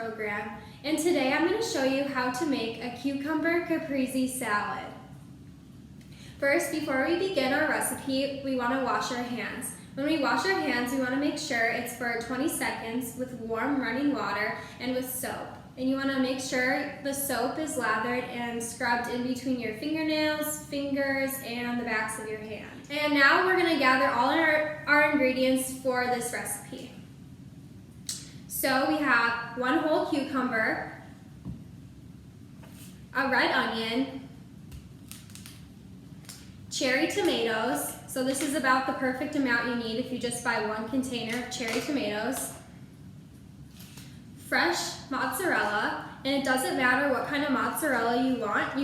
program, and today I'm going to show you how to make a cucumber caprese salad. First, before we begin our recipe, we want to wash our hands. When we wash our hands, we want to make sure it's for 20 seconds with warm running water and with soap. And you want to make sure the soap is lathered and scrubbed in between your fingernails, fingers, and the backs of your hand. And now we're going to gather all our ingredients for this recipe. So we have 1 whole cucumber, a red onion, cherry tomatoes. So this is about the perfect amount you need if you just buy 1 container of cherry tomatoes. Fresh mozzarella, and it doesn't matter what kind of mozzarella you want.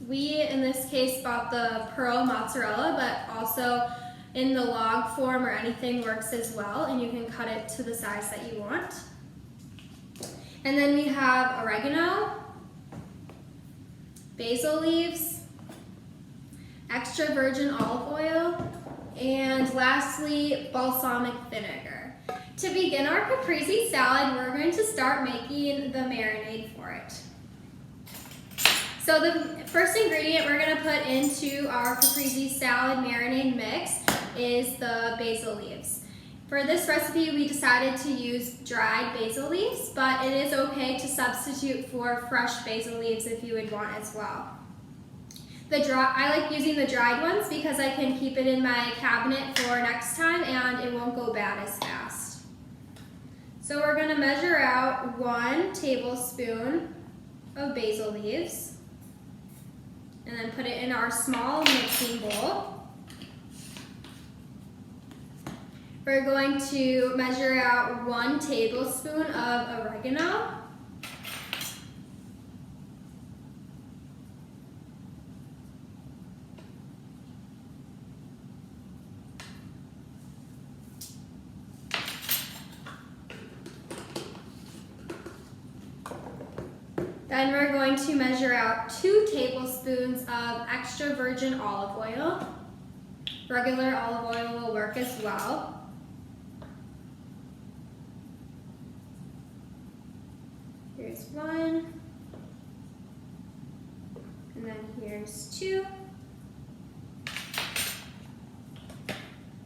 We in this case bought the pearl mozzarella, but also in the log form or anything works as well, and you can cut it to the size that you want. And then we have oregano, basil leaves, extra virgin olive oil, and lastly, balsamic vinegar. To begin our caprese salad, we're going to start making the marinade for it. So the first ingredient we're going to put into our caprese salad marinade mix is the basil leaves. For this recipe, we decided to use dried basil leaves, but it is okay to substitute for fresh basil leaves if you would want as well. I like using the dried ones because I can keep it in my cabinet for next time and it won't go bad as fast. So we're going to measure out 1 tablespoon of basil leaves and then put it in our small mixing bowl. We're going to measure out 1 tablespoon of oregano. Then we're going to measure out 2 tablespoons of extra virgin olive oil. Regular olive oil will work as well. Here's 1. And then here's 2.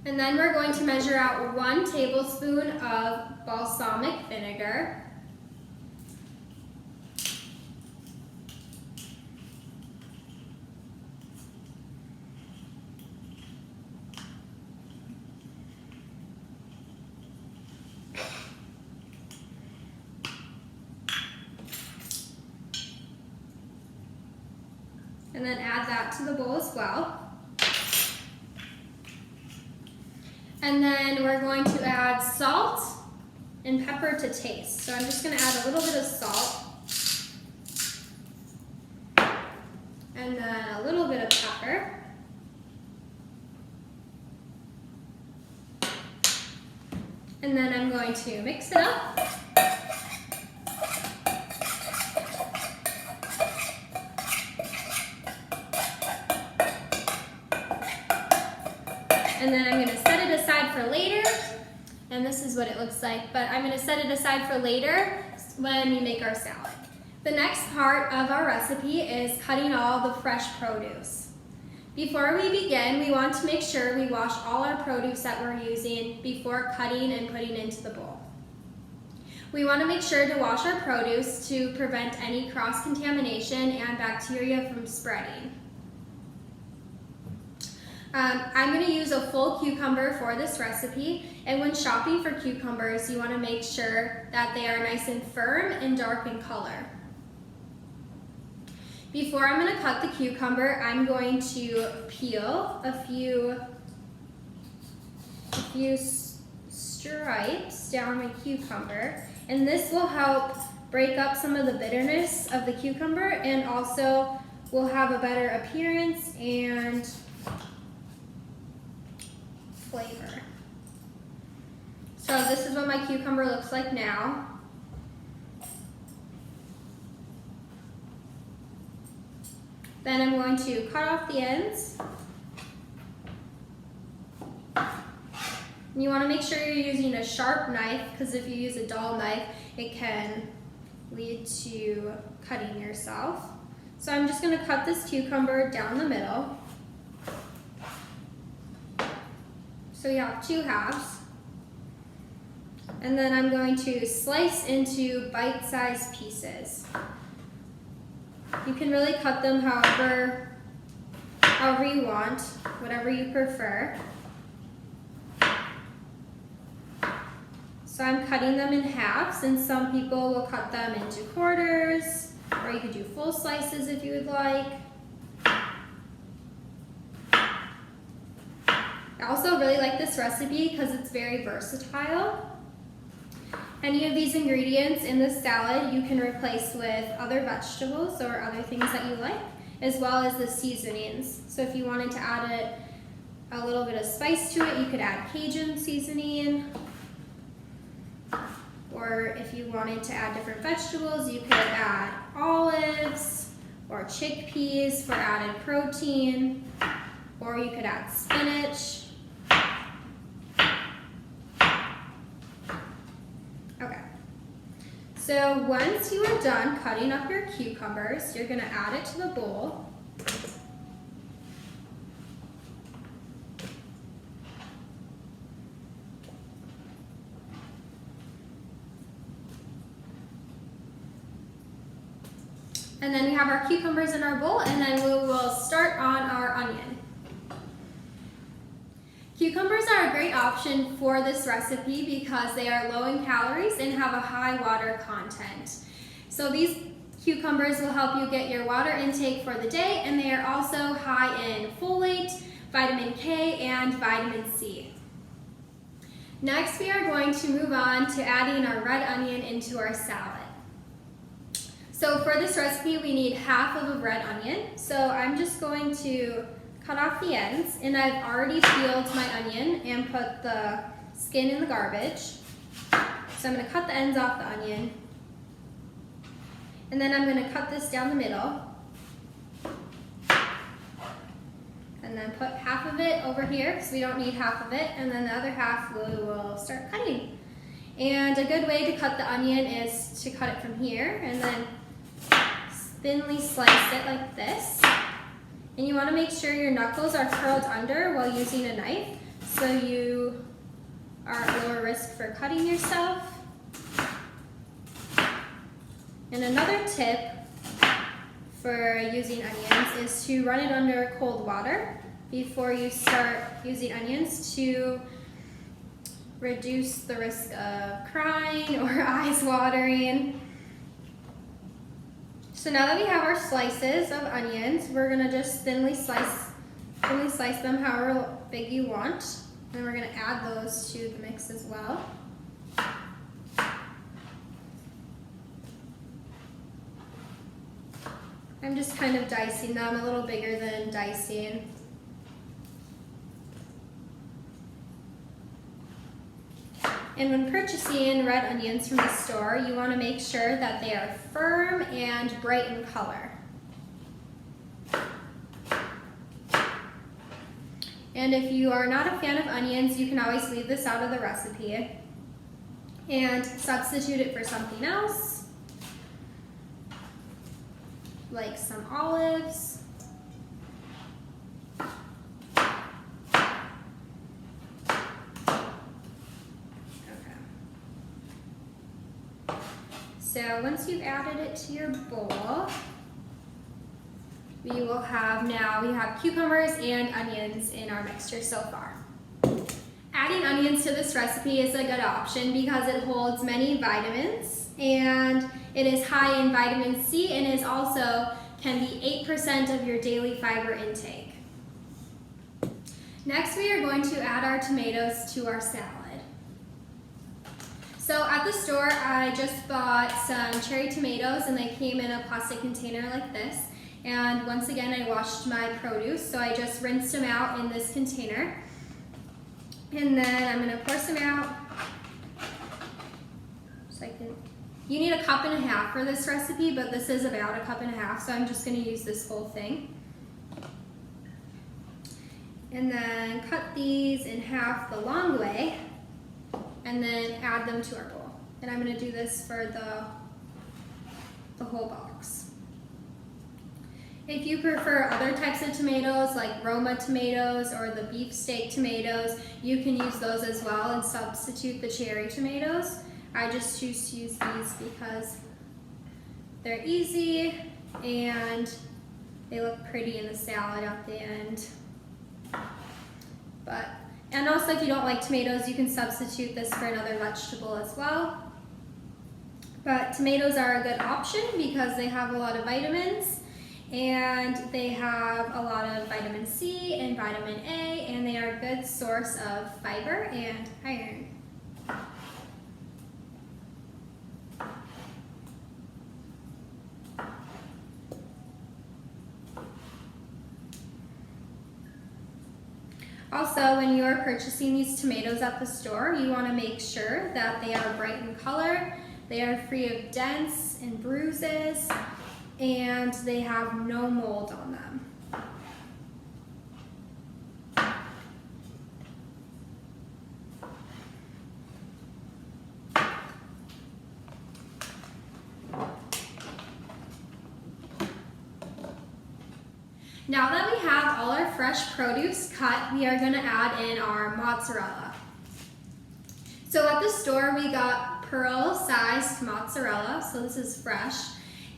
And then we're going to measure out 1 tablespoon of balsamic vinegar. And then add that to the bowl as well. And then we're going to add salt and pepper to taste. So I'm just going to add a little bit of salt. And then a little bit of pepper. And then I'm going to mix it up. And then I'm going to set it aside for later, and this is what it looks like, but I'm going to set it aside for later when we make our salad. The next part of our recipe is cutting all the fresh produce. Before we begin, we want to make sure we wash all our produce that we're using before cutting and putting into the bowl. We want to make sure to wash our produce to prevent any cross-contamination and bacteria from spreading. I'm going to use a full cucumber for this recipe, and when shopping for cucumbers, you want to make sure that they are nice and firm and dark in color. Before I'm going to cut the cucumber, I'm going to peel a few stripes down my cucumber, and this will help break up some of the bitterness of the cucumber and also will have a better appearance and flavor. So this is what my cucumber looks like now. Then I'm going to cut off the ends. You want to make sure you're using a sharp knife, because if you use a dull knife, it can lead to cutting yourself. So I'm just going to cut this cucumber down the middle. So you have 2 halves. And then I'm going to slice into bite-sized pieces. You can really cut them however you want, whatever you prefer. So I'm cutting them in halves, and some people will cut them into quarters, or you could do full slices if you would like. I also really like this recipe because it's very versatile. Any of these ingredients in the salad you can replace with other vegetables or other things that you like, as well as the seasonings. So if you wanted to add a little bit of spice to it, you could add Cajun seasoning. Or if you wanted to add different vegetables, you could add olives or chickpeas for added protein, or you could add spinach. Okay, so once you are done cutting up your cucumbers, you're going to add it to the bowl. And then we have our cucumbers in our bowl, and then we will start on our onion. Cucumbers are a great option for this recipe because they are low in calories and have a high water content. So these cucumbers will help you get your water intake for the day, and they are also high in folate, vitamin K, and vitamin C. Next, we are going to move on to adding our red onion into our salad. So for this recipe, we need half of a red onion. So I'm just going to cut off the ends, and I've already peeled my onion and put the skin in the garbage. So I'm going to cut the ends off the onion, and then I'm going to cut this down the middle, and then put half of it over here because we don't need half of it, and then the other half we will start cutting. And a good way to cut the onion is to cut it from here and then thinly slice it like this. And you want to make sure your knuckles are curled under while using a knife so you are at lower risk for cutting yourself. And another tip for using onions is to run it under cold water before you start using onions to reduce the risk of crying or eyes watering. So now that we have our slices of onions, we're gonna just thinly slice them however big you want. And we're gonna add those to the mix as well. I'm just kind of dicing them a little bigger than dicing. And when purchasing red onions from the store, you want to make sure that they are firm and bright in color. And if you are not a fan of onions, you can always leave this out of the recipe and substitute it for something else, like some olives. So once you've added it to your bowl, we have cucumbers and onions in our mixture so far. Adding onions to this recipe is a good option because it holds many vitamins, and it is high in vitamin C, and is also can be 8% of your daily fiber intake. Next, we are going to add our tomatoes to our salad. So at the store, I just bought some cherry tomatoes, and they came in a plastic container like this. And once again, I washed my produce, so I just rinsed them out in this container. And then I'm gonna pour some out. You need 1.5 cups for this recipe, but this is about 1.5 cups, so I'm just gonna use this whole thing. And then cut these in half the long way, and then add them to our bowl. And I'm gonna do this for the the whole box. If you prefer other types of tomatoes like Roma tomatoes or the beefsteak tomatoes, you can use those as well and substitute the cherry tomatoes. I just choose to use these because they're easy and they look pretty in the salad at the end. And also if you don't like tomatoes, you can substitute this for another vegetable as well. But tomatoes are a good option because they have a lot of vitamins, and they have a lot of vitamin C and vitamin A, and they are a good source of fiber and iron. Also, when you are purchasing these tomatoes at the store, you want to make sure that they are bright in color, they are free of dents and bruises, and they have no mold on them. Now that we have all our fresh produce cut, we are going to add in our mozzarella. So at the store we got pearl-sized mozzarella, so this is fresh.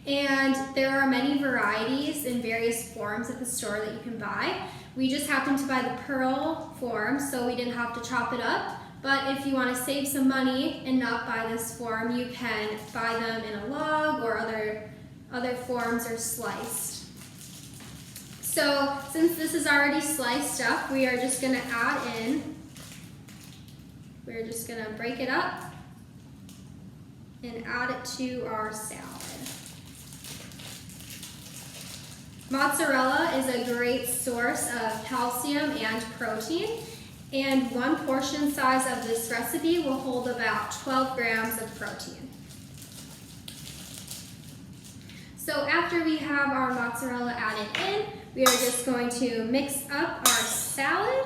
And there are many varieties in various forms at the store that you can buy. We just happened to buy the pearl form, so we didn't have to chop it up. But if you want to save some money and not buy this form, you can buy them in a log or other forms or sliced. So since this is already sliced up, we are just going to add in, we're just going to break it up and add it to our salad. Mozzarella is a great source of calcium and protein, and one portion size of this recipe will hold about 12 grams of protein. So after we have our mozzarella added in, we are just going to mix up our salad,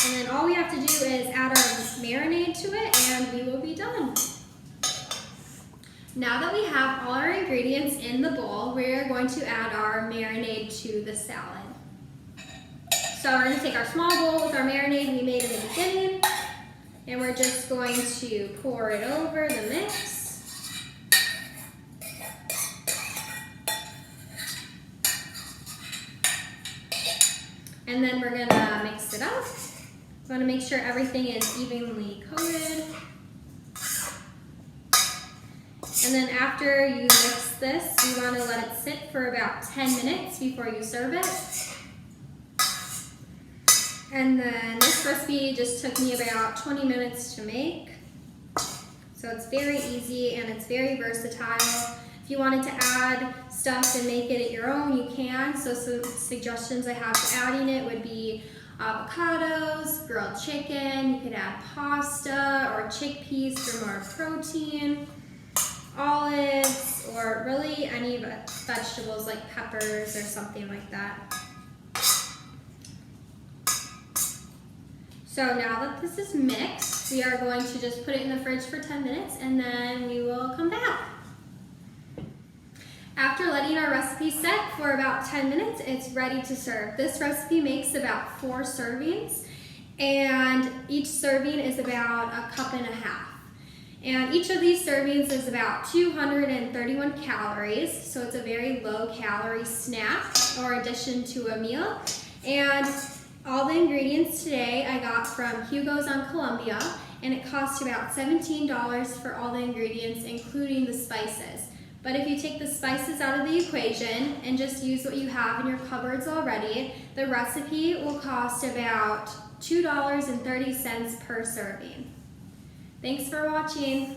and then all we have to do is add our marinade to it and we will be done. Now that we have all our ingredients in the bowl, we're going to add our marinade to the salad. So we're going to take our small bowl with our marinade we made in the beginning, and we're just going to pour it over the mix. And then we're going to mix it up. We want to make sure everything is evenly coated. And then after you mix this, you want to let it sit for about 10 minutes before you serve it. And then this recipe just took me about 20 minutes to make. So it's very easy and it's very versatile. If you wanted to add stuff and make it your own, you can. So some suggestions I have for adding it would be avocados, grilled chicken, you could add pasta or chickpeas for more protein, olives, or really any vegetables like peppers or something like that. So now that this is mixed, we are going to just put it in the fridge for 10 minutes and then we will come back. After letting our recipe set for about 10 minutes, it's ready to serve. This recipe makes about 4 servings, and each serving is about a cup and a half. And each of these servings is about 231 calories, so it's a very low calorie snack or addition to a meal. And all the ingredients today I got from Hugo's on Columbia, and it cost about $17 for all the ingredients, including the spices. But if you take the spices out of the equation and just use what you have in your cupboards already, the recipe will cost about $2.30 per serving. Thanks for watching.